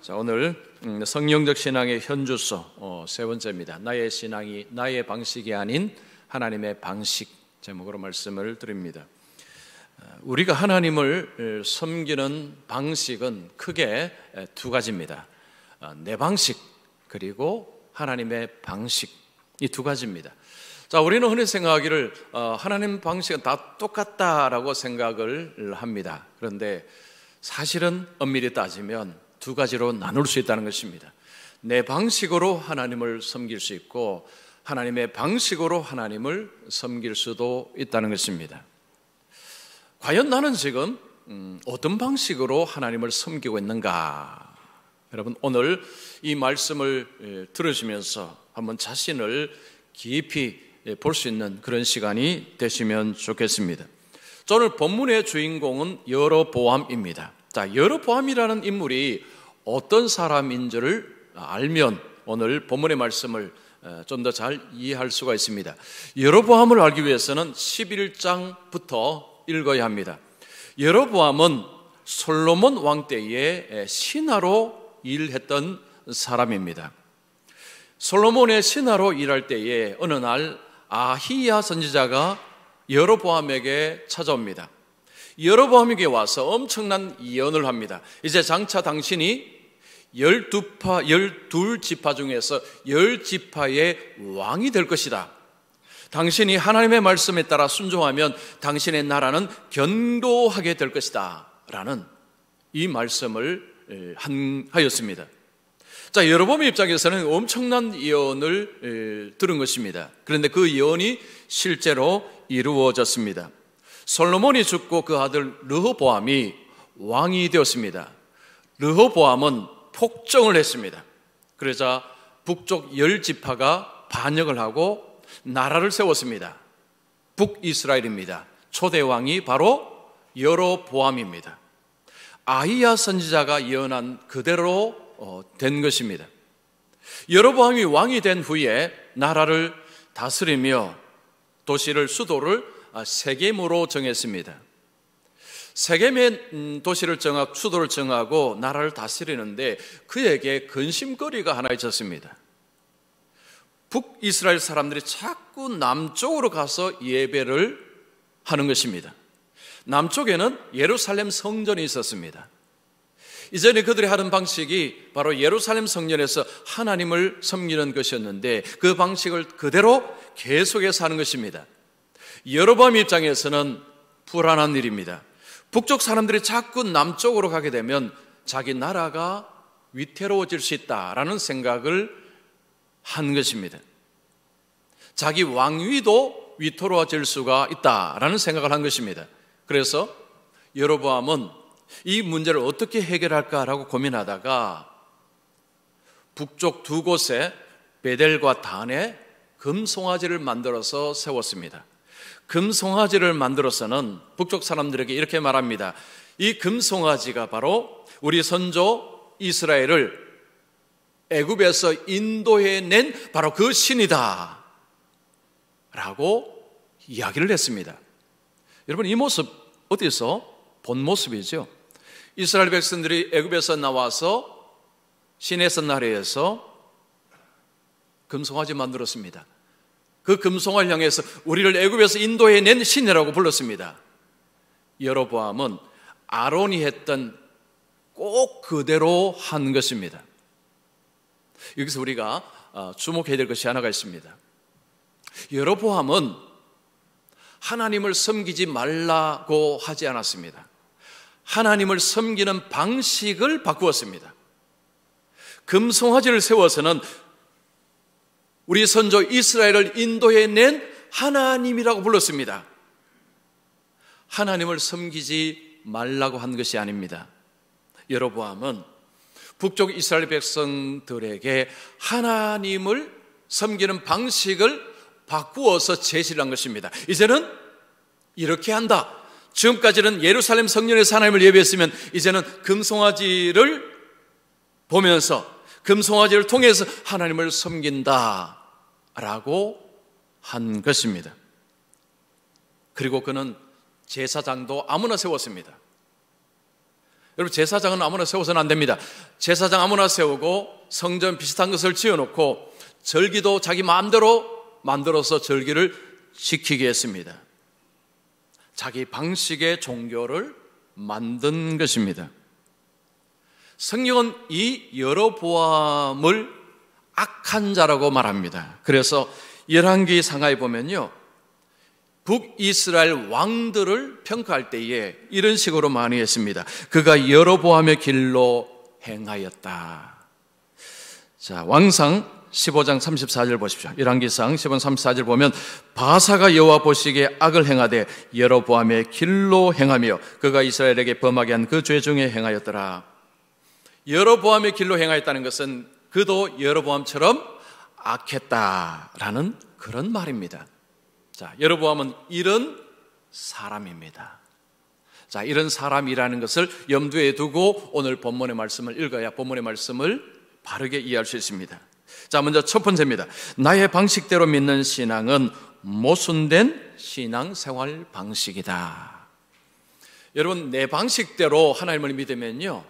자, 오늘 성령적 신앙의 현주소 세 번째입니다. 나의 신앙이 나의 방식이 아닌 하나님의 방식, 제목으로 말씀을 드립니다. 우리가 하나님을 섬기는 방식은 크게 두 가지입니다. 내 방식 그리고 하나님의 방식, 이 두 가지입니다. 자, 우리는 흔히 생각하기를 하나님 방식은 다 똑같다라고 생각을 합니다. 그런데 사실은 엄밀히 따지면 두 가지로 나눌 수 있다는 것입니다. 내 방식으로 하나님을 섬길 수 있고 하나님의 방식으로 하나님을 섬길 수도 있다는 것입니다. 과연 나는 지금 어떤 방식으로 하나님을 섬기고 있는가? 여러분, 오늘 이 말씀을 들으시면서 한번 자신을 깊이 볼 수 있는 그런 시간이 되시면 좋겠습니다. 오늘 본문의 주인공은 여로보암입니다. 자, 여로보암이라는 인물이 어떤 사람인 줄을 알면 오늘 본문의 말씀을 좀 더 잘 이해할 수가 있습니다. 여로보암을 알기 위해서는 11장부터 읽어야 합니다. 여로보암은 솔로몬 왕 때에 신하로 일했던 사람입니다. 솔로몬의 신하로 일할 때에 어느 날 아히야 선지자가 여로보암에게 찾아옵니다. 여로보암에게 와서 엄청난 예언을 합니다. 이제 장차 당신이 12지파 중에서 10지파의 왕이 될 것이다. 당신이 하나님의 말씀에 따라 순종하면 당신의 나라는 견고하게 될 것이다 라는 이 말씀을 하였습니다. 자, 여로보암의 입장에서는 엄청난 예언을 들은 것입니다. 그런데 그 예언이 실제로 이루어졌습니다. 솔로몬이 죽고 그 아들 르호보암이 왕이 되었습니다. 르호보암은 폭정을 했습니다. 그러자 북쪽 10지파가 반역을 하고 나라를 세웠습니다. 북이스라엘입니다. 초대 왕이 바로 여로보암입니다. 아히야 선지자가 예언한 그대로 된 것입니다. 여로보암이 왕이 된 후에 나라를 다스리며 도시를, 수도를 세겜으로 정했습니다. 세겜의 도시를 정하고 수도를 정하고 나라를 다스리는데 그에게 근심거리가 하나 있었습니다. 북이스라엘 사람들이 자꾸 남쪽으로 가서 예배를 하는 것입니다. 남쪽에는 예루살렘 성전이 있었습니다. 이전에 그들이 하는 방식이 바로 예루살렘 성전에서 하나님을 섬기는 것이었는데 그 방식을 그대로 계속해서 하는 것입니다. 여로보암 입장에서는 불안한 일입니다. 북쪽 사람들이 자꾸 남쪽으로 가게 되면 자기 나라가 위태로워질 수 있다라는 생각을 한 것입니다. 자기 왕위도 위태로워질 수가 있다라는 생각을 한 것입니다. 그래서 여로보암은 이 문제를 어떻게 해결할까라고 고민하다가 북쪽 두 곳에 베델과 단에 금송아지를 만들어서 세웠습니다. 금송아지를 만들어서는 북쪽 사람들에게 이렇게 말합니다. 이 금송아지가 바로 우리 선조 이스라엘을 애굽에서 인도해낸 바로 그 신이다 라고 이야기를 했습니다. 여러분, 이 모습 어디서 본 모습이죠? 이스라엘 백성들이 애굽에서 나와서 시내산 나라에서 금송아지 만들었습니다. 그 금송아지를 향해서 우리를 애굽에서 인도해낸 신이라고 불렀습니다. 여로보암은 아론이 했던 꼭 그대로 한 것입니다. 여기서 우리가 주목해야 될 것이 하나가 있습니다. 여로보암은 하나님을 섬기지 말라고 하지 않았습니다. 하나님을 섬기는 방식을 바꾸었습니다. 금송아지를 세워서는 우리 선조 이스라엘을 인도해낸 하나님이라고 불렀습니다. 하나님을 섬기지 말라고 한 것이 아닙니다. 여로보암은 북쪽 이스라엘 백성들에게 하나님을 섬기는 방식을 바꾸어서 제시를 한 것입니다. 이제는 이렇게 한다. 지금까지는 예루살렘 성전에서 하나님을 예배했으면 이제는 금송아지를 보면서 금송아지를 통해서 하나님을 섬긴다라고 한 것입니다. 그리고 그는 제사장도 아무나 세웠습니다. 여러분, 제사장은 아무나 세워서는 안 됩니다. 제사장 아무나 세우고 성전 비슷한 것을 지어놓고 절기도 자기 마음대로 만들어서 절기를 지키게 했습니다. 자기 방식의 종교를 만든 것입니다. 성경은 이 여로보암을 악한 자라고 말합니다. 그래서 열왕기 상하에 보면요, 북이스라엘 왕들을 평가할 때에 이런 식으로 많이 했습니다. 그가 여로보암의 길로 행하였다. 자, 왕상 15장 34절 보십시오. 열왕기상 15장 34절 보면 바사가 여호와 보시기에 악을 행하되 여로보암의 길로 행하며 그가 이스라엘에게 범하게 한 그 죄 중에 행하였더라. 여로보암의 길로 행하였다는 것은 그도 여로보암처럼 악했다라는 그런 말입니다. 자, 여로보암은 이런 사람입니다. 자, 이런 사람이라는 것을 염두에 두고 오늘 본문의 말씀을 읽어야 본문의 말씀을 바르게 이해할 수 있습니다. 자, 먼저 첫 번째입니다. 나의 방식대로 믿는 신앙은 모순된 신앙생활 방식이다. 여러분, 내 방식대로 하나님을 믿으면요,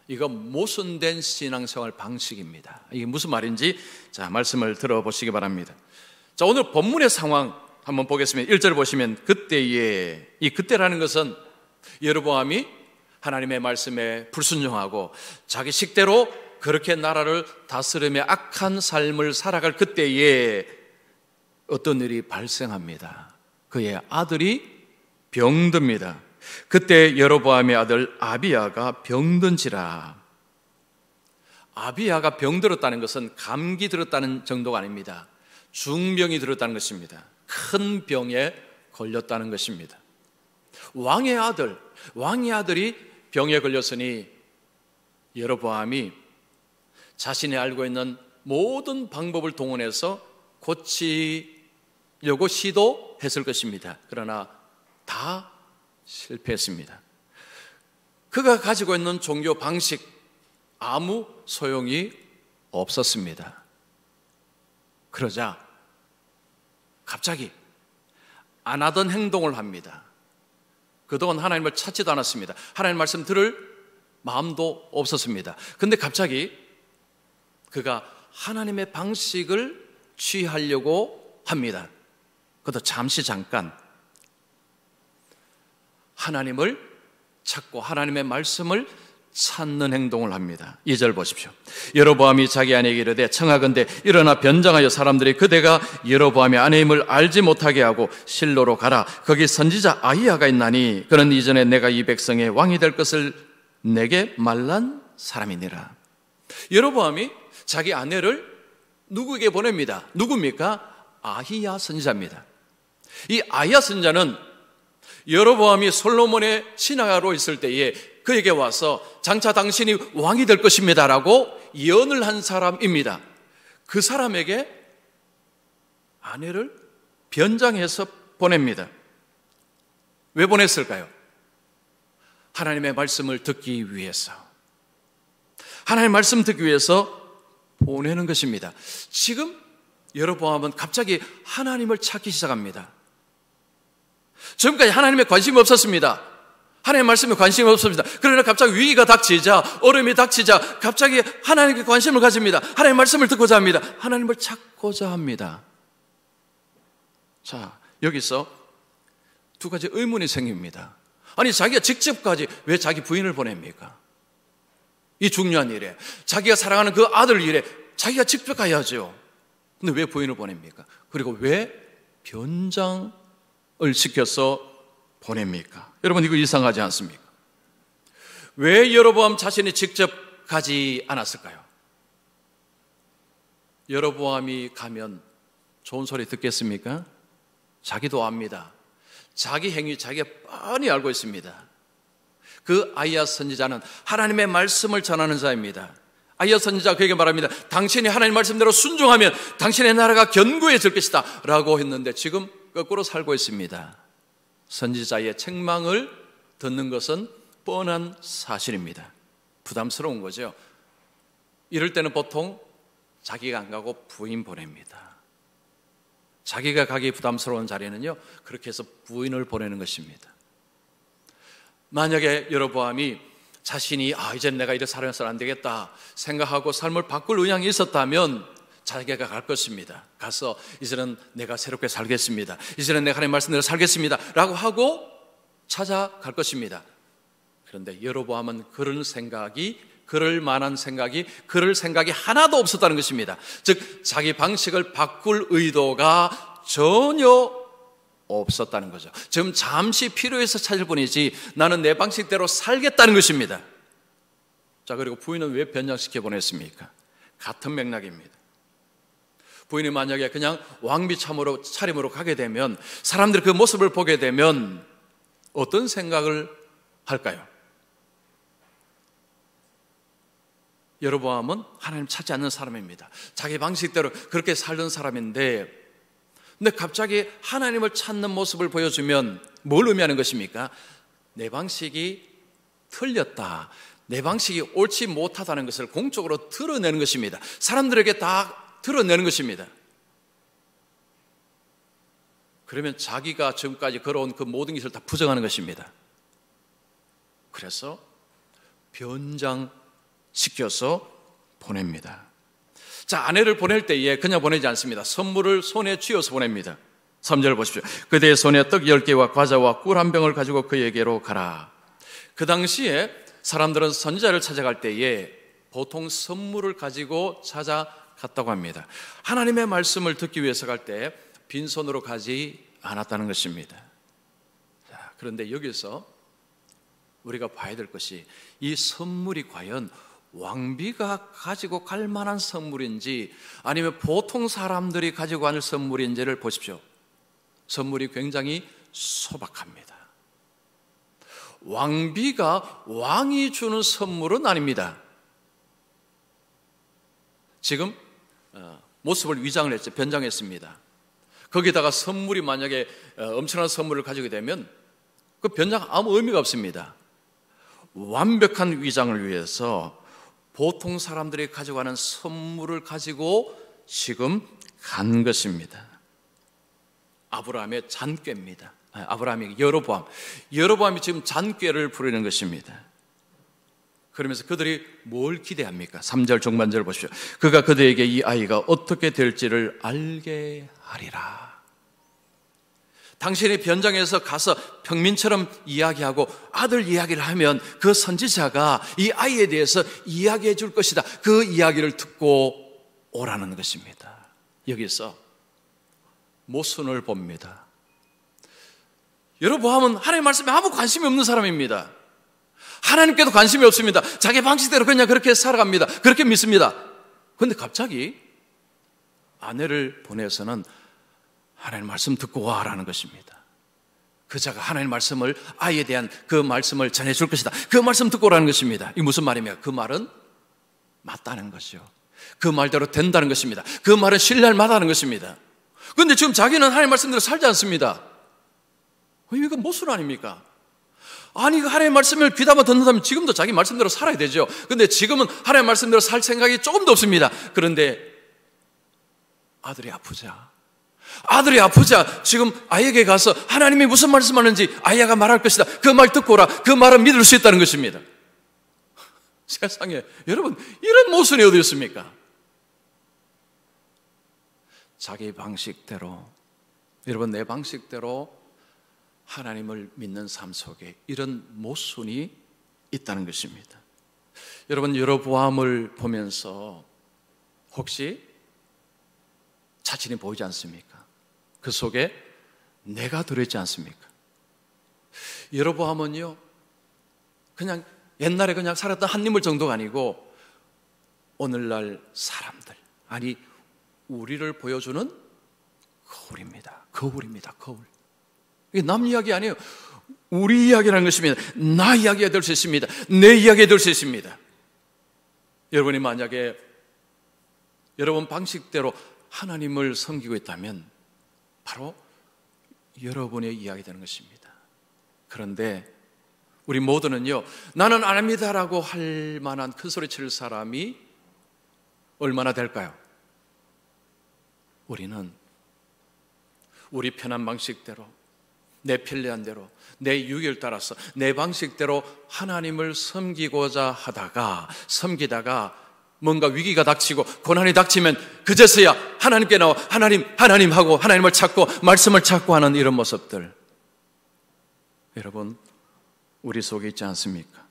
이거 모순된 신앙생활 방식입니다. 이게 무슨 말인지 자, 말씀을 들어보시기 바랍니다. 자, 오늘 본문의 상황 한번 보겠습니다. 1절 보시면 그때에, 이 그때라는 것은 여로보암이 하나님의 말씀에 불순종하고 자기 식대로 그렇게 나라를 다스리며 악한 삶을 살아갈 그때에 어떤 일이 발생합니다. 그의 아들이 병듭니다. 그때 여로보암의 아들 아비야가 병든지라. 아비야가 병들었다는 것은 감기 들었다는 정도가 아닙니다. 중병이 들었다는 것입니다. 큰 병에 걸렸다는 것입니다. 왕의 아들이 병에 걸렸으니 여로보암이 자신이 알고 있는 모든 방법을 동원해서 고치려고 시도했을 것입니다. 그러나 다 실패했습니다. 그가 가지고 있는 종교 방식 아무 소용이 없었습니다. 그러자 갑자기 안 하던 행동을 합니다. 그동안 하나님을 찾지도 않았습니다. 하나님 말씀 들을 마음도 없었습니다. 그런데 갑자기 그가 하나님의 방식을 취하려고 합니다. 그것도 잠깐 하나님을 찾고 하나님의 말씀을 찾는 행동을 합니다. 2절 보십시오. 여로보암이 자기 아내에게 이르되 청하건대 일어나 변장하여 사람들이 그대가 여로보암의 아내임을 알지 못하게 하고 실로로 가라. 거기 선지자 아히야가 있나니 그는 이전에 내가 이 백성의 왕이 될 것을 내게 말란 사람이니라. 여로보암이 자기 아내를 누구에게 보냅니다. 누굽니까? 아히야 선지자입니다. 이 아히야 선지자는 여로보암이 솔로몬의 신하로 있을 때에 그에게 와서 장차 당신이 왕이 될 것입니다라고 예언을 한 사람입니다. 그 사람에게 아내를 변장해서 보냅니다. 왜 보냈을까요? 하나님의 말씀을 듣기 위해서. 하나님의 말씀 듣기 위해서 보내는 것입니다. 지금 여로보암은 갑자기 하나님을 찾기 시작합니다. 지금까지 하나님에 관심이 없었습니다. 하나님의 말씀에 관심이 없습니다. 그러나 갑자기 위기가 닥치자, 어려움이 닥치자 갑자기 하나님께 관심을 가집니다. 하나님의 말씀을 듣고자 합니다. 하나님을 찾고자 합니다. 자, 여기서 두 가지 의문이 생깁니다. 아니, 자기가 직접까지 왜 자기 부인을 보냅니까? 이 중요한 일에, 자기가 사랑하는 그 아들 일에 자기가 직접 가야죠. 근데 왜 부인을 보냅니까? 그리고 왜 변장을 시켜서 보냅니까? 여러분, 이거 이상하지 않습니까? 왜 여로보암 자신이 직접 가지 않았을까요? 여로보암이 가면 좋은 소리 듣겠습니까? 자기도 압니다. 자기 행위 자기가 뻔히 알고 있습니다. 그 아히야 선지자는 하나님의 말씀을 전하는 자입니다. 아히야 선지자가 그에게 말합니다. 당신이 하나님 말씀대로 순종하면 당신의 나라가 견고해질 것이다 라고 했는데 지금 거꾸로 살고 있습니다. 선지자의 책망을 듣는 것은 뻔한 사실입니다. 부담스러운 거죠. 이럴 때는 보통 자기가 안 가고 부인 보냅니다. 자기가 가기 부담스러운 자리는요, 그렇게 해서 부인을 보내는 것입니다. 만약에 여로보암이 자신이 이제 내가 이렇게 살아서는 안 되겠다 생각하고 삶을 바꿀 의향이 있었다면 자기가 갈 것입니다. 가서 이제는 내가 새롭게 살겠습니다. 이제는 내가 하나님의 말씀대로 살겠습니다 라고 하고 찾아갈 것입니다. 그런데 여로보암은 그럴 만한 생각이, 그럴 생각이 하나도 없었다는 것입니다. 즉 자기 방식을 바꿀 의도가 전혀 없었다는 거죠. 지금 잠시 필요해서 찾을 뿐이지 나는 내 방식대로 살겠다는 것입니다. 자, 그리고 부인은 왜 변장시켜 보냈습니까? 같은 맥락입니다. 부인이 만약에 그냥 왕비 차림으로 가게 되면, 사람들이 그 모습을 보게 되면 어떤 생각을 할까요? 여로보암은 하나님 찾지 않는 사람입니다. 자기 방식대로 그렇게 살던 사람인데, 근데 갑자기 하나님을 찾는 모습을 보여주면 뭘 의미하는 것입니까? 내 방식이 틀렸다, 내 방식이 옳지 못하다는 것을 공적으로 드러내는 것입니다. 사람들에게 다 드러내는 것입니다. 그러면 자기가 지금까지 걸어온 그 모든 것을 다 부정하는 것입니다. 그래서 변장시켜서 보냅니다. 자, 아내를 보낼 때에 그냥 보내지 않습니다. 선물을 손에 쥐어서 보냅니다. 3절 보십시오. 그대의 손에 떡 10개와 과자와 꿀 한 병을 가지고 그에게로 가라. 그 당시에 사람들은 선지자를 찾아갈 때에 보통 선물을 가지고 찾아갔다고 합니다. 하나님의 말씀을 듣기 위해서 갈 때 빈손으로 가지 않았다는 것입니다. 자, 그런데 여기서 우리가 봐야 될 것이, 이 선물이 과연 왕비가 가지고 갈 만한 선물인지 아니면 보통 사람들이 가지고 갈 선물인지를 보십시오. 선물이 굉장히 소박합니다. 왕비가 왕이 주는 선물은 아닙니다. 지금 모습을 위장을 했죠. 변장했습니다. 거기다가 선물이 만약에 엄청난 선물을 가지게 되면 그 변장 아무 의미가 없습니다. 완벽한 위장을 위해서 보통 사람들이 가져가는 선물을 가지고 지금 간 것입니다. 아브라함의 잔꾀입니다. 아브라함이 여로보암이 지금 잔꾀를 부리는 것입니다. 그러면서 그들이 뭘 기대합니까? 3절 중반절을 보십시오. 그가 그들에게 이 아이가 어떻게 될지를 알게 하리라. 당신이 변장해서 가서 평민처럼 이야기하고 아들 이야기를 하면 그 선지자가 이 아이에 대해서 이야기해 줄 것이다. 그 이야기를 듣고 오라는 것입니다. 여기서 모순을 봅니다. 여로보암은 하나님의 말씀에 아무 관심이 없는 사람입니다. 하나님께도 관심이 없습니다. 자기 방식대로 그냥 그렇게 살아갑니다. 그렇게 믿습니다. 그런데 갑자기 아내를 보내서는 하나님 말씀 듣고 와라는 것입니다. 그자가 하나님 말씀을, 아이에 대한 그 말씀을 전해줄 것이다. 그 말씀 듣고 오라는 것입니다. 이게 무슨 말입니까? 그 말은 맞다는 것이요. 그 말대로 된다는 것입니다. 그 말은 신뢰할 만하다는 것입니다. 그런데 지금 자기는 하나님 말씀대로 살지 않습니다. 이거 모순 아닙니까? 아니, 그 하나님의 말씀을 귀담아 듣는다면 지금도 자기 말씀대로 살아야 되죠. 그런데 지금은 하나님의 말씀대로 살 생각이 조금도 없습니다. 그런데 아들이 아프자 지금 아이에게 가서 하나님이 무슨 말씀하는지 아이가 말할 것이다. 그 말 듣고 오라. 그 말은 믿을 수 있다는 것입니다. 세상에, 여러분, 이런 모순이 어디 있습니까? 자기 방식대로, 여러분, 내 방식대로 하나님을 믿는 삶 속에 이런 모순이 있다는 것입니다. 여러분, 여로보암을 보면서 혹시 자신이 보이지 않습니까? 그 속에 내가 들어있지 않습니까? 여로보암은요, 그냥 옛날에 그냥 살았던 한 인물 정도가 아니고 오늘날 사람들, 아니 우리를 보여주는 거울입니다. 거울. 이게 남 이야기 아니에요. 우리 이야기라는 것입니다. 나 이야기가 될 수 있습니다. 내 이야기가 될 수 있습니다. 여러분이 만약에 여러분 방식대로 하나님을 섬기고 있다면 바로 여러분의 이야기 되는 것입니다. 그런데 우리 모두는요, 나는 안 합니다라고 할 만한 큰 소리 칠 사람이 얼마나 될까요? 우리는 우리 편한 방식대로, 내 편리한 대로, 내 유익을 따라서, 내 방식대로 하나님을 섬기다가 뭔가 위기가 닥치고 고난이 닥치면 그제서야 하나님께 나와 하나님 하고 하나님을 찾고 말씀을 찾고 하는 이런 모습들, 여러분 우리 속에 있지 않습니까?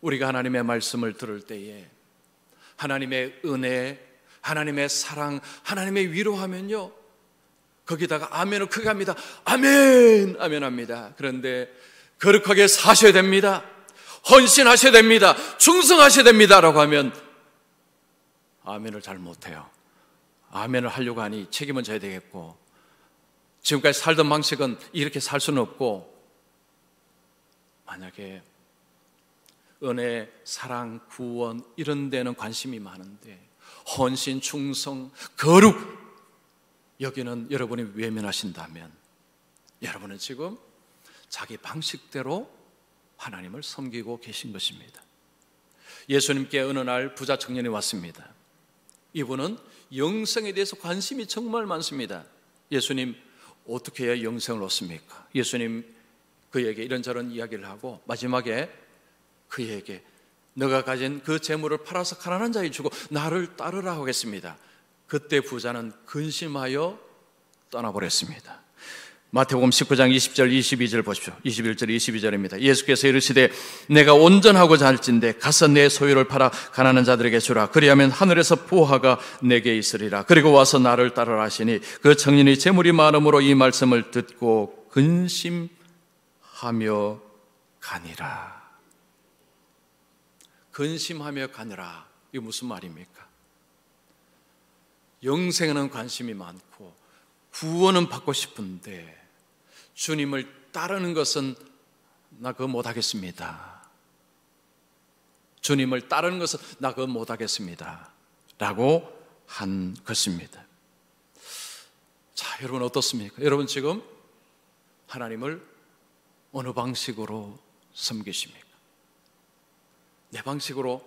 우리가 하나님의 말씀을 들을 때에 하나님의 은혜, 하나님의 사랑, 하나님의 위로하면요, 거기다가 아멘을 크게 합니다. 아멘, 아멘 합니다. 그런데 거룩하게 사셔야 됩니다. 헌신하셔야 됩니다. 충성하셔야 됩니다. 라고 하면 아멘을 잘 못해요. 아멘을 하려고 하니 책임은 져야 되겠고, 지금까지 살던 방식은 이렇게 살 수는 없고, 만약에 은혜, 사랑, 구원 이런 데는 관심이 많은데 헌신, 충성, 거룩 여기는 여러분이 외면하신다면 여러분은 지금 자기 방식대로 하나님을 섬기고 계신 것입니다. 예수님께 어느 날 부자 청년이 왔습니다. 이분은 영생에 대해서 관심이 정말 많습니다. 예수님, 어떻게 해야 영생을 얻습니까? 예수님 그에게 이런저런 이야기를 하고 마지막에 그에게 너가 가진 그 재물을 팔아서 가난한 자에게 주고 나를 따르라 하겠습니다. 그때 부자는 근심하여 떠나버렸습니다. 마태복음 19장 20절 22절 보십시오. 21절 22절입니다. 예수께서 이르시되 내가 온전하고자 할진대 가서 내 소유를 팔아 가난한 자들에게 주라. 그리하면 하늘에서 보화가 내게 있으리라. 그리고 와서 나를 따르라 하시니 그 청년이 재물이 많음으로 이 말씀을 듣고 근심하며 가니라. 근심하며 가니라. 이게 무슨 말입니까? 영생에는 관심이 많고 구원은 받고 싶은데 주님을 따르는 것은 나 그거 못하겠습니다. 주님을 따르는 것은 나 그거 못하겠습니다. 라고 한 것입니다. 자, 여러분 어떻습니까? 여러분 지금 하나님을 어느 방식으로 섬기십니까? 내 방식으로,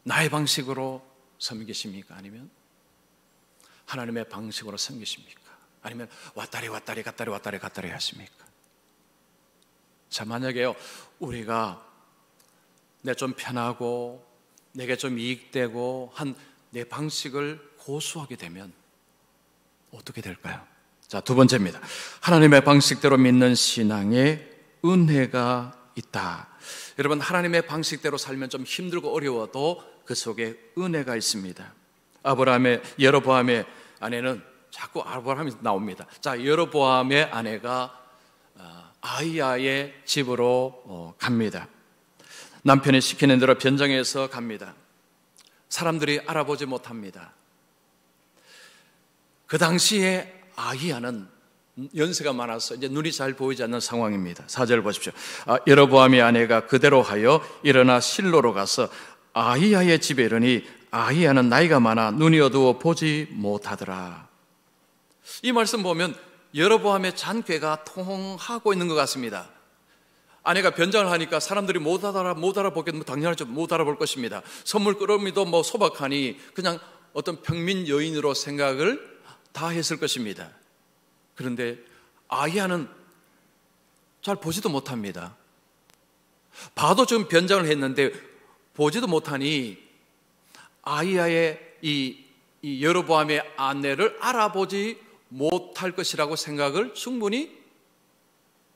나의 방식으로 섬기십니까? 아니면 하나님의 방식으로 섬기십니까? 아니면 왔다리 갔다리 하십니까? 자, 만약에요, 우리가 내 좀 편하고 내게 좀 이익되고 한 내 방식을 고수하게 되면 어떻게 될까요? 자, 두 번째입니다. 하나님의 방식대로 믿는 신앙에 은혜가 있다. 여러분, 하나님의 방식대로 살면 좀 힘들고 어려워도 그 속에 은혜가 있습니다. 여로보암의 아내는 자꾸 아브라함이 나옵니다. 자, 여로보암의 아내가 아히야의 집으로 갑니다. 남편이 시키는 대로 변장해서 갑니다. 사람들이 알아보지 못합니다. 그 당시에 아히야는 연세가 많아서 이제 눈이 잘 보이지 않는 상황입니다. 4절 보십시오. 여로보암의 아내가 그대로 하여 일어나 실로로 가서 아히야의 집에 이르니 아히야는 나이가 많아 눈이 어두워 보지 못하더라. 이 말씀 보면 여로보암의 잔꾀가 통하고 있는 것 같습니다. 아내가 변장을 하니까 사람들이 못 알아보겠는데 당연하죠. 못 알아볼 것입니다. 선물 끌어미도 소박하니 그냥 어떤 평민 여인으로 생각을 다 했을 것입니다. 그런데 아히야는 잘 보지도 못합니다. 봐도 좀 변장을 했는데 보지도 못하니 아히야의 이 여로보암의 아내를 알아보지 못할 것이라고 생각을 충분히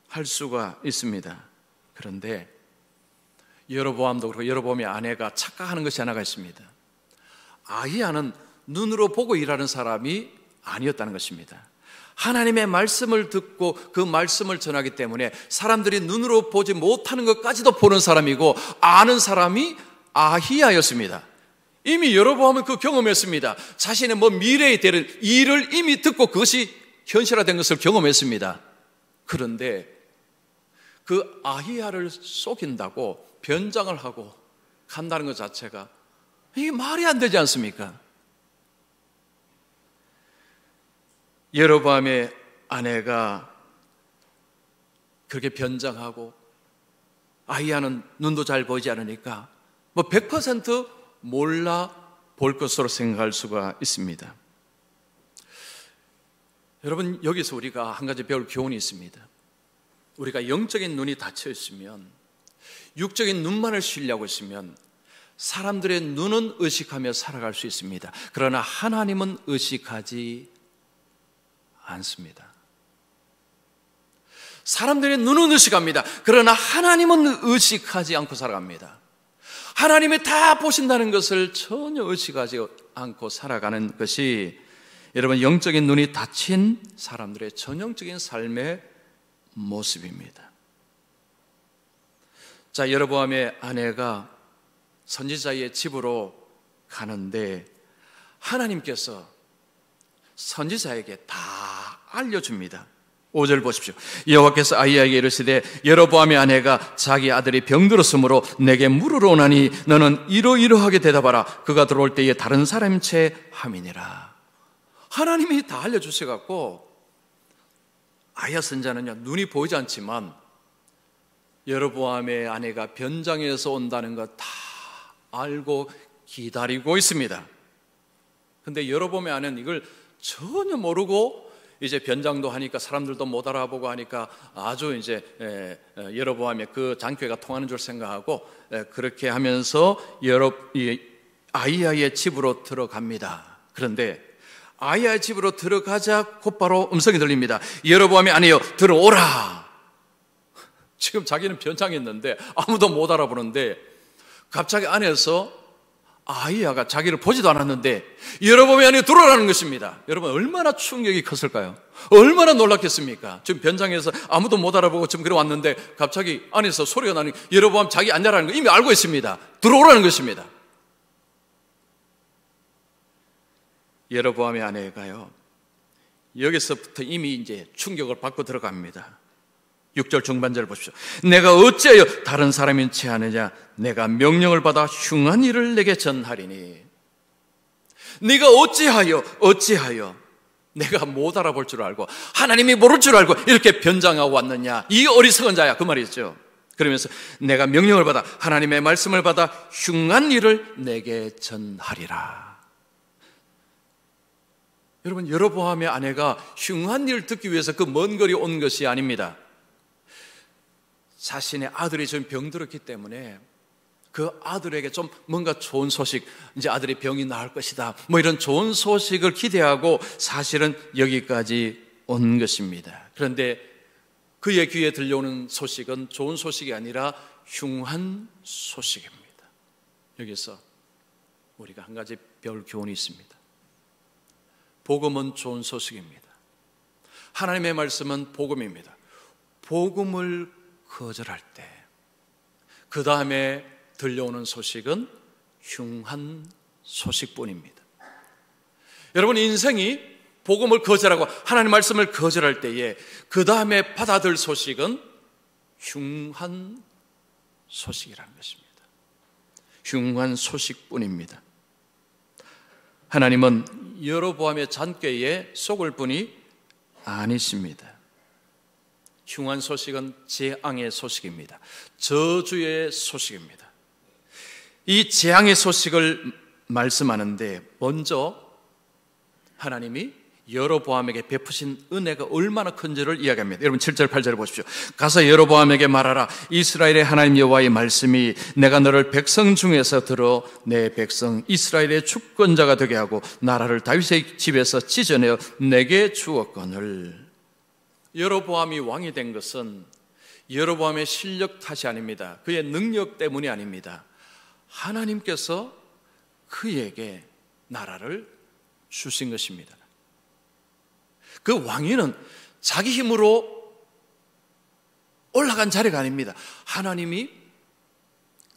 할 수가 있습니다. 그런데 여로보암도 그렇고 여로보암의 아내가 착각하는 것이 하나가 있습니다. 아히야는 눈으로 보고 일하는 사람이 아니었다는 것입니다. 하나님의 말씀을 듣고 그 말씀을 전하기 때문에 사람들이 눈으로 보지 못하는 것까지도 보는 사람이고 아는 사람이 아히야였습니다. 이미 여로보암은 그 경험했습니다. 자신의 미래에 될 일을 이미 듣고 그것이 현실화된 것을 경험했습니다. 그런데 그 아히야를 속인다고 변장을 하고 간다는 것 자체가 이게 말이 안 되지 않습니까? 여로보암의 아내가 그렇게 변장하고 아히야는 눈도 잘 보이지 않으니까 100% 몰라 볼 것으로 생각할 수가 있습니다. 여러분, 여기서 우리가 한 가지 배울 교훈이 있습니다. 우리가 영적인 눈이 닫혀 있으면, 육적인 눈만을 쉬려고 있으면 사람들의 눈은 의식하며 살아갈 수 있습니다. 그러나 하나님은 의식하지 않습니다. 사람들의 눈은 의식합니다. 그러나 하나님은 의식하지 않고 살아갑니다. 하나님이 다 보신다는 것을 전혀 의식하지 않고 살아가는 것이 여러분, 영적인 눈이 닫힌 사람들의 전형적인 삶의 모습입니다. 자, 여로보암의 아내가 선지자의 집으로 가는데 하나님께서 선지자에게 다 알려줍니다. 5절 보십시오. 여호와께서 아히야에게 이르시되 여로보암의 아내가 자기 아들이 병들었으므로 내게 물으러 오나니 너는 이러이러하게 대답하라. 그가 들어올 때에 다른 사람인 채 함이니라. 하나님이 다 알려주셔갖고 아히야 선지자는요, 눈이 보이지 않지만 여로보암의 아내가 변장해서 온다는 것 다 알고 기다리고 있습니다. 근데 여로보암의 아내는 이걸 전혀 모르고 이제 변장도 하니까 사람들도 못 알아보고 하니까 아주 이제 여로보암의 그 장쾌가 통하는 줄 생각하고 그렇게 하면서 아히야의 집으로 들어갑니다. 그런데 아히야의 집으로 들어가자 곧바로 음성이 들립니다. 여로보암이 아니요, 들어오라. 지금 자기는 변장했는데 아무도 못 알아보는데 갑자기 안에서 아히야가 자기를 보지도 않았는데 여로보암이 아니요, 들어오라는 것입니다. 여러분, 얼마나 충격이 컸을까요? 얼마나 놀랐겠습니까? 지금 변장해서 아무도 못 알아보고 지금 그래 왔는데 갑자기 안에서 소리가 나니 여로보암 자기 아니라는 거 이미 알고 있습니다. 들어오라는 것입니다. 여로보암의 아내가요, 여기서부터 이미 이제 충격을 받고 들어갑니다. 6절 중반절 보십시오. 내가 어찌하여 다른 사람인 채 하느냐? 내가 명령을 받아 흉한 일을 내게 전하리니. 네가 어찌하여 내가 못 알아볼 줄 알고 하나님이 모를 줄 알고 이렇게 변장하고 왔느냐? 이 어리석은 자야, 그 말이죠. 그러면서 내가 명령을 받아 하나님의 말씀을 받아 흉한 일을 내게 전하리라. 여러분, 여로보암의 아내가 흉한 일을 듣기 위해서 그 먼 거리 온 것이 아닙니다. 자신의 아들이 지금 병들었기 때문에 그 아들에게 좀 뭔가 좋은 소식, 이제 아들이 병이 나을 것이다, 뭐 이런 좋은 소식을 기대하고 사실은 여기까지 온 것입니다. 그런데 그의 귀에 들려오는 소식은 좋은 소식이 아니라 흉한 소식입니다. 여기서 우리가 한 가지 배울 교훈이 있습니다. 복음은 좋은 소식입니다. 하나님의 말씀은 복음입니다. 복음을 거절할 때 그 다음에 들려오는 소식은 흉한 소식뿐입니다. 여러분, 인생이 복음을 거절하고 하나님의 말씀을 거절할 때에 그 다음에 받아들 소식은 흉한 소식이라는 것입니다. 흉한 소식뿐입니다. 하나님은 여로보암의 잔꾀에 속을 분이 아니십니다. 흉한 소식은 재앙의 소식입니다. 저주의 소식입니다. 이 재앙의 소식을 말씀하는데 먼저 하나님이 여로보암에게 베푸신 은혜가 얼마나 큰지를 이야기합니다. 여러분 7절 8절을 보십시오. 가서 여로보암에게 말하라. 이스라엘의 하나님 여호와의 말씀이 내가 너를 백성 중에서 들어 내 백성 이스라엘의 주권자가 되게 하고 나라를 다윗의 집에서 찢어내어 내게 주었거늘. 여로보암이 왕이 된 것은 여로보암의 실력 탓이 아닙니다. 그의 능력 때문이 아닙니다. 하나님께서 그에게 나라를 주신 것입니다. 그 왕위는 자기 힘으로 올라간 자리가 아닙니다. 하나님이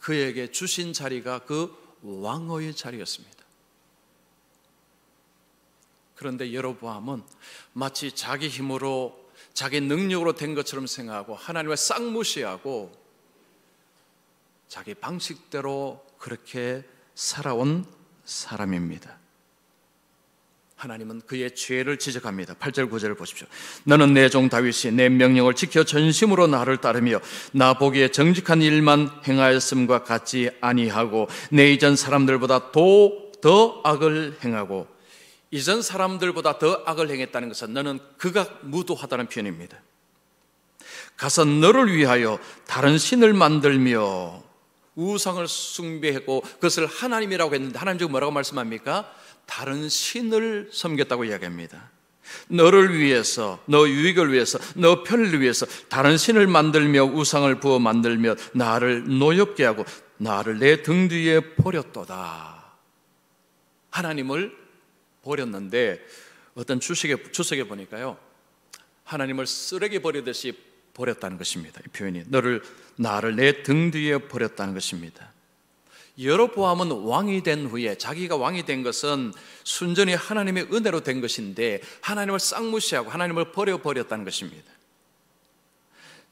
그에게 주신 자리가 그 왕의 자리였습니다. 그런데 여로보암은 마치 자기 힘으로 자기 능력으로 된 것처럼 생각하고 하나님을 싹 무시하고 자기 방식대로 그렇게 살아온 사람입니다. 하나님은 그의 죄를 지적합니다. 8절 9절을 보십시오. 너는 내 종 다윗이 내 명령을 지켜 전심으로 나를 따르며 나 보기에 정직한 일만 행하였음과 같지 아니하고 내 이전 사람들보다 더 악을 행하고 이전 사람들보다 더 악을 행했다는 것은 너는 극악무도하다는 표현입니다. 가서 너를 위하여 다른 신을 만들며 우상을 숭배했고 그것을 하나님이라고 했는데 하나님 지금 뭐라고 말씀합니까? 다른 신을 섬겼다고 이야기합니다. 너를 위해서, 너 유익을 위해서, 너 편을 위해서 다른 신을 만들며 우상을 부어 만들며 나를 노엽게 하고 나를 내 등 뒤에 버렸도다. 하나님을 버렸는데 어떤 주석에 보니까요, 하나님을 쓰레기 버리듯이 버렸다는 것입니다. 이 표현이 나를 내 등 뒤에 버렸다는 것입니다. 여로보암은 왕이 된 후에, 자기가 왕이 된 것은 순전히 하나님의 은혜로 된 것인데 하나님을 싹 무시하고 하나님을 버렸다는 것입니다.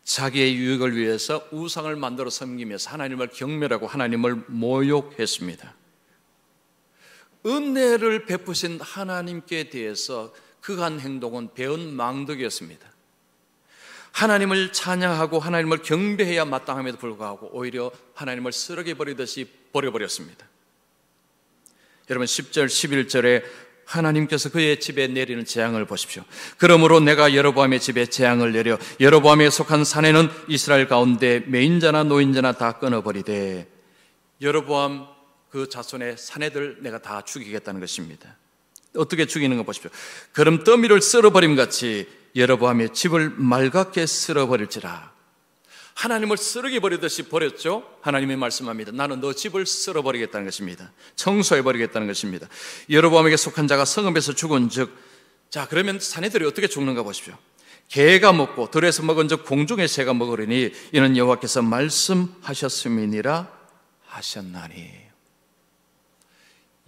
자기의 유익을 위해서 우상을 만들어 섬기면서 하나님을 경멸하고 하나님을 모욕했습니다. 은혜를 베푸신 하나님께 대해서 그한 행동은 배은 망덕이었습니다. 하나님을 찬양하고 하나님을 경배해야 마땅함에도 불구하고 오히려 하나님을 쓰레기 버리듯이 버려버렸습니다. 여러분 10절 11절에 하나님께서 그의 집에 내리는 재앙을 보십시오. 그러므로 내가 여로보암의 집에 재앙을 내려 여로보암에 속한 사내는 이스라엘 가운데 매인자나 노인자나 다 끊어버리되 여로보암 그 자손의 사내들 내가 다 죽이겠다는 것입니다. 어떻게 죽이는 거 보십시오. 그럼 더미를 썰어버림같이 여로보암의 집을 말갛게 썰어버릴지라. 하나님을 쓰레기 버리듯이 버렸죠. 하나님이 말씀합니다. 나는 너 집을 썰어버리겠다는 것입니다. 청소해버리겠다는 것입니다. 여로보암에게 속한 자가 성읍에서 죽은 즉, 자 그러면 사내들이 어떻게 죽는가 보십시오. 개가 먹고 들에서 먹은 즉 공중의 새가 먹으리니 이는 여호와께서 말씀하셨음이니라 하셨나니.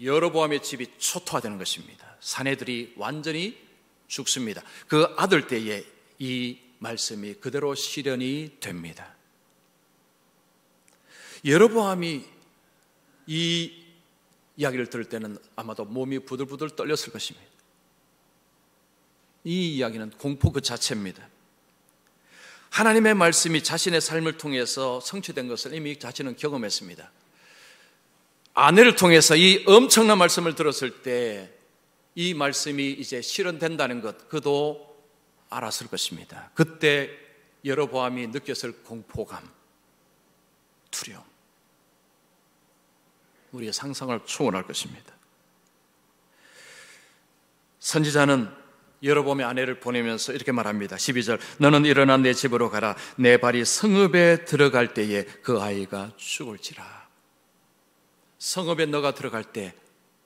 여로보암의 집이 초토화되는 것입니다. 사내들이 완전히 죽습니다. 그 아들 때에 이 말씀이 그대로 실현이 됩니다. 여로보암이 이 이야기를 들을 때는 아마도 몸이 부들부들 떨렸을 것입니다. 이 이야기는 공포 그 자체입니다. 하나님의 말씀이 자신의 삶을 통해서 성취된 것을 이미 자신은 경험했습니다. 아내를 통해서 이 엄청난 말씀을 들었을 때 이 말씀이 이제 실현된다는 것, 그도 알았을 것입니다. 그때 여로보암이 느꼈을 공포감, 두려움, 우리의 상상을 초월할 것입니다. 선지자는 여로보암의 아내를 보내면서 이렇게 말합니다. 12절, 너는 일어나 내 집으로 가라. 내 발이 성읍에 들어갈 때에 그 아이가 죽을지라. 성읍에 너가 들어갈 때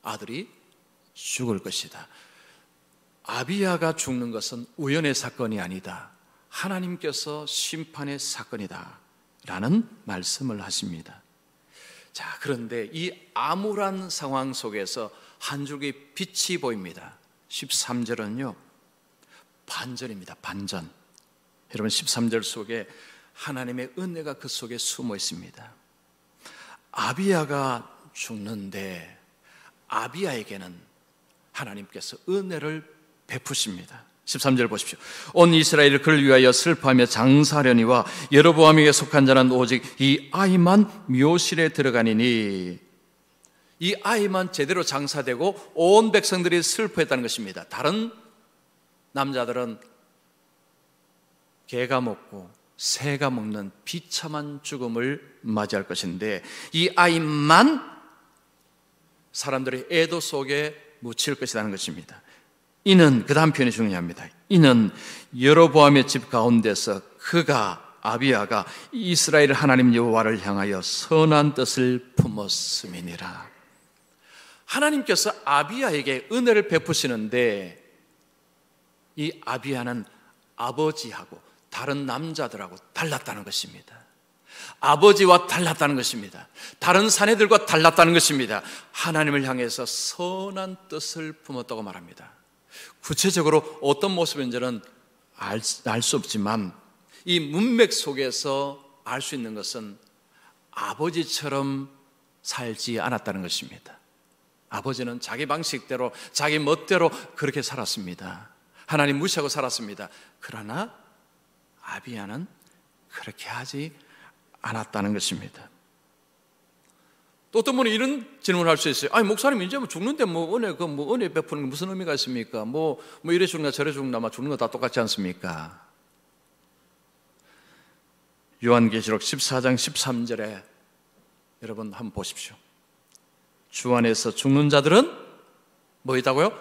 아들이 죽을 것이다. 아비야가 죽는 것은 우연의 사건이 아니다. 하나님께서 심판의 사건이다 라는 말씀을 하십니다. 자, 그런데 이 암울한 상황 속에서 한 줄기 빛이 보입니다. 13절은요 반전입니다. 반전. 여러분 13절 속에 하나님의 은혜가 그 속에 숨어 있습니다. 아비야가 죽는데 아비야에게는 하나님께서 은혜를 베푸십니다. 13절 보십시오. 온 이스라엘을 그를 위하여 슬퍼하며 장사하려니와 여로보암에게 속한 자는 오직 이 아이만 묘실에 들어가니니. 이 아이만 제대로 장사되고 온 백성들이 슬퍼했다는 것입니다. 다른 남자들은 개가 먹고 새가 먹는 비참한 죽음을 맞이할 것인데 이 아이만 사람들의 애도 속에 묻힐 것이라는 것입니다. 이는, 그 다음 표현이 중요합니다. 이는 여로보암의 집 가운데서 그가, 아비야가 이스라엘 하나님 여호와를 향하여 선한 뜻을 품었음이니라. 하나님께서 아비야에게 은혜를 베푸시는데 이 아비야는 아버지하고 다른 남자들하고 달랐다는 것입니다. 아버지와 달랐다는 것입니다. 다른 사내들과 달랐다는 것입니다. 하나님을 향해서 선한 뜻을 품었다고 말합니다. 구체적으로 어떤 모습인지는 알 수 없지만 이 문맥 속에서 알 수 있는 것은 아버지처럼 살지 않았다는 것입니다. 아버지는 자기 방식대로 자기 멋대로 그렇게 살았습니다. 하나님 무시하고 살았습니다. 그러나 아비야는 그렇게 하지 않았다는 것입니다. 또 어떤 분은 이런 질문을 할 수 있어요. 아니, 목사님, 이제 뭐 죽는데 은혜 베푸는 게 무슨 의미가 있습니까? 뭐 이래 죽는다 저래 죽는다, 막 죽는 거 다 똑같지 않습니까? 요한계시록 14장 13절에 여러분 한번 보십시오. 주 안에서 죽는 자들은 뭐 있다고요?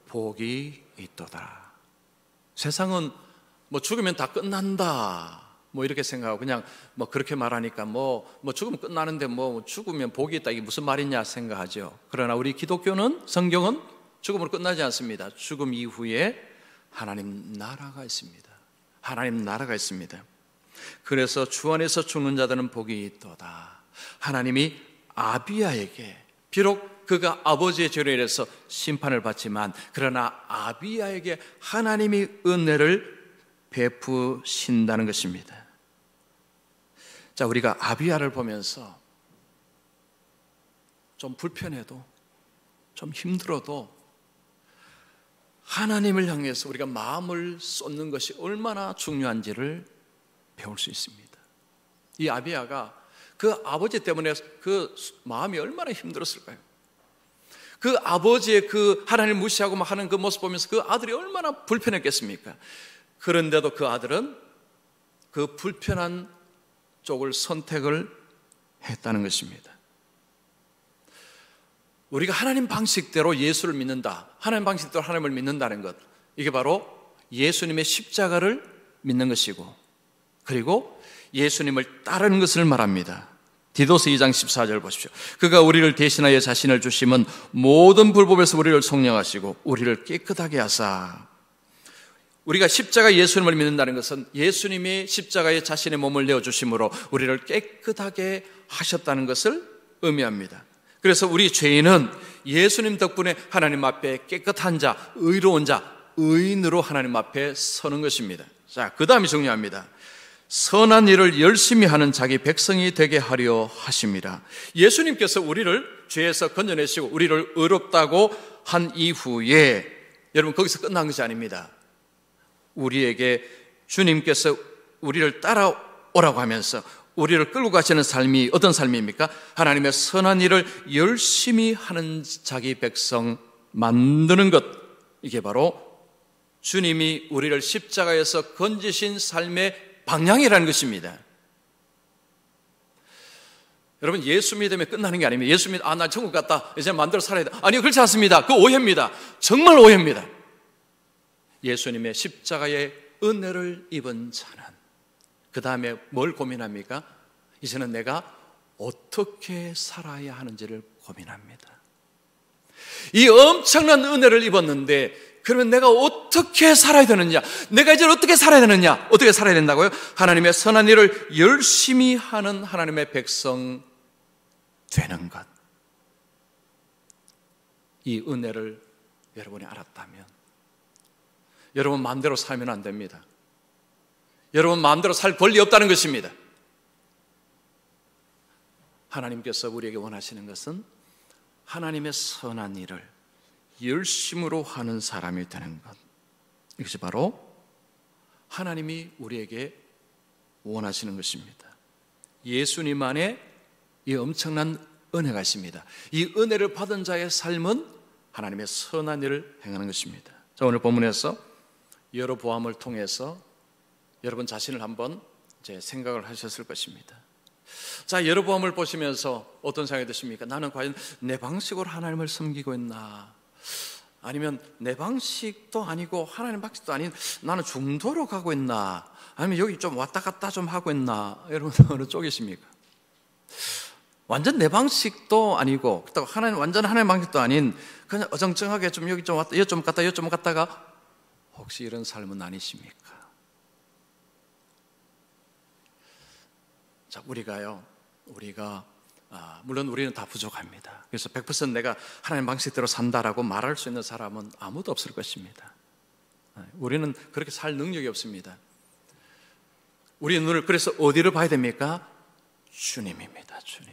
복이 있도다. 세상은 뭐 죽으면 다 끝난다, 뭐 이렇게 생각하고 그냥 뭐 그렇게 말하니까 뭐 죽으면 끝나는데 뭐 죽으면 복이 있다, 이게 무슨 말이냐 생각하죠. 그러나 우리 기독교는, 성경은 죽음으로 끝나지 않습니다. 죽음 이후에 하나님 나라가 있습니다. 하나님 나라가 있습니다. 그래서 주 안에서 죽는 자들은 복이 있도다. 하나님이 아비야에게, 비록 그가 아버지의 죄로 인해서 심판을 받지만, 그러나 아비야에게 하나님이 은혜를 베푸신다는 것입니다. 자, 우리가 아비야를 보면서 좀 불편해도, 좀 힘들어도 하나님을 향해서 우리가 마음을 쏟는 것이 얼마나 중요한지를 배울 수 있습니다. 이 아비야가 그 아버지 때문에 그 마음이 얼마나 힘들었을까요? 그 아버지의 그 하나님을 무시하고 막 하는 그 모습 보면서 그 아들이 얼마나 불편했겠습니까? 그런데도 그 아들은 그 불편한 쪽을 선택을 했다는 것입니다. 우리가 하나님 방식대로 예수를 믿는다, 하나님 방식대로 하나님을 믿는다는 것, 이게 바로 예수님의 십자가를 믿는 것이고, 그리고 예수님을 따르는 것을 말합니다. 디도스 2장 14절 보십시오. 그가 우리를 대신하여 자신을 주심은 모든 불법에서 우리를 속량하시고 우리를 깨끗하게 하사. 우리가 십자가 예수님을 믿는다는 것은 예수님이 십자가에 자신의 몸을 내어주심으로 우리를 깨끗하게 하셨다는 것을 의미합니다. 그래서 우리 죄인은 예수님 덕분에 하나님 앞에 깨끗한 자, 의로운 자, 의인으로 하나님 앞에 서는 것입니다. 자, 그 다음이 중요합니다. 선한 일을 열심히 하는 자기 백성이 되게 하려 하십니다. 예수님께서 우리를 죄에서 건져내시고 우리를 의롭다고 한 이후에, 여러분 거기서 끝난 것이 아닙니다. 우리에게 주님께서 우리를 따라오라고 하면서 우리를 끌고 가시는 삶이 어떤 삶입니까? 하나님의 선한 일을 열심히 하는 자기 백성 만드는 것, 이게 바로 주님이 우리를 십자가에서 건지신 삶의 방향이라는 것입니다. 여러분, 예수 믿으면 끝나는 게 아닙니다. 예수 믿으면 나 천국 갔다, 이제 마음대로 살아야 돼. 아니요, 그렇지 않습니다. 그 오해입니다. 정말 오해입니다. 예수님의 십자가의 은혜를 입은 자는 그 다음에 뭘 고민합니까? 이제는 내가 어떻게 살아야 하는지를 고민합니다. 이 엄청난 은혜를 입었는데 그러면 내가 어떻게 살아야 되느냐? 내가 이제 어떻게 살아야 되느냐? 어떻게 살아야 된다고요? 하나님의 선한 일을 열심히 하는 하나님의 백성 되는 것. 이 은혜를 여러분이 알았다면 여러분 마음대로 살면 안 됩니다. 여러분 마음대로 살 권리 없다는 것입니다. 하나님께서 우리에게 원하시는 것은 하나님의 선한 일을 열심으로 하는 사람이 되는 것. 이것이 바로 하나님이 우리에게 원하시는 것입니다. 예수님 안에 이 엄청난 은혜가 있습니다. 이 은혜를 받은 자의 삶은 하나님의 선한 일을 행하는 것입니다. 자, 오늘 본문에서 여로보암을 통해서 여러분 자신을 한번 이제 생각을 하셨을 것입니다. 자, 여로보암을 보시면서 어떤 생각이 드십니까? 나는 과연 내 방식으로 하나님을 섬기고 있나? 아니면 내 방식도 아니고 하나님 방식도 아닌 나는 중도로 가고 있나? 아니면 여기 좀 왔다 갔다 좀 하고 있나? 여러분 어느 쪽이십니까? 완전 내 방식도 아니고 그렇다고 완전 하나님 방식도 아닌 그냥 어정쩡하게 좀 여기 좀 왔다 여기 좀 갔다 여기 좀 갔다가 혹시 이런 삶은 아니십니까? 자, 우리가 물론 우리는 다 부족합니다. 그래서 100% 내가 하나님 방식대로 산다라고 말할 수 있는 사람은 아무도 없을 것입니다. 우리는 그렇게 살 능력이 없습니다. 우리의 눈을 그래서 어디를 봐야 됩니까? 주님입니다. 주님.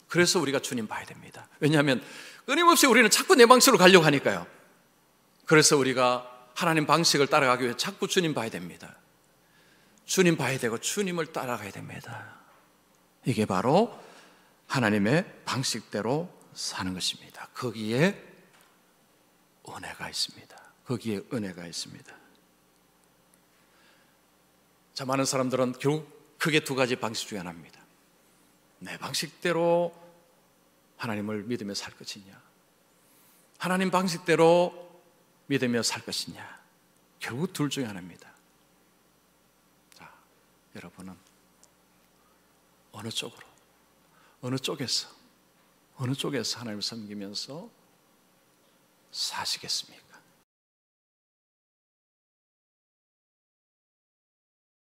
그래서 우리가 주님 봐야 됩니다. 왜냐하면 끊임없이 우리는 자꾸 내 방식으로 가려고 하니까요. 그래서 우리가 하나님 방식을 따라가기 위해 자꾸 주님 봐야 됩니다. 주님 봐야 되고 주님을 따라가야 됩니다. 이게 바로 하나님의 방식대로 사는 것입니다. 거기에 은혜가 있습니다. 거기에 은혜가 있습니다. 자, 많은 사람들은 결국 크게 두 가지 방식 중에 하나입니다. 내 방식대로 하나님을 믿으며 살 것이냐, 하나님 방식대로 믿으며 살 것이냐. 결국 둘 중에 하나입니다. 자, 여러분은 어느 쪽으로, 어느 쪽에서 하나님을 섬기면서 사시겠습니까?